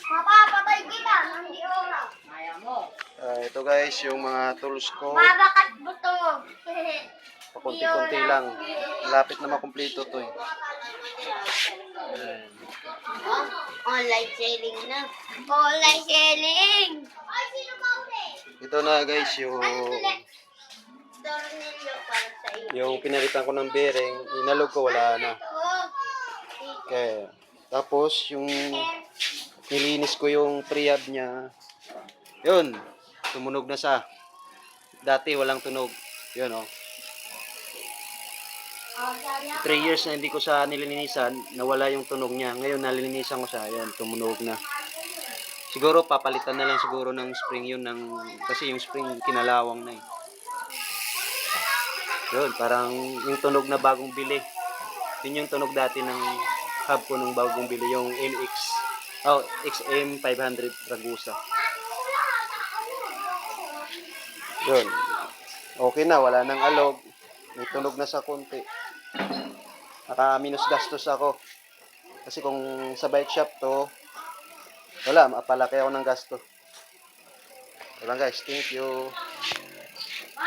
Mapapatay kita, hindi oras. Ito guys, yung mga tools ko. Babakat buto mo. Pakunti-kunti lang. Lapit na makumpleto to eh. Online selling na. Online selling. Ay, sino ba ulit? Ito na guys, yung Tornilyo para sa iyo. yung pinalitan ko ng bearing, inalog ko, wala na. Okay. Tapos yung nilinis ko yung prehab niya. Yun, tumunog na sa. Dati walang tunog. Yun oh. 3 years na hindi ko sa nilinisan, nawala yung tunog niya. Ngayon nalinisan ko siya, yan, tumunog na. Siguro papalitan na lang siguro ng spring yun kasi yung spring kinalawang na eh. Yun, parang yung tunog na bagong bili. Yun yung tunog dati ng hub ko nung bagong bili, yung XM 500 Ragusa. Yun. Okay na, wala nang alog. May tunog na sa konti. Naka-minus gastos ako. Kasi kung sa bike shop to, wala, mapalaki ako ng gasto. Wala guys, thank you.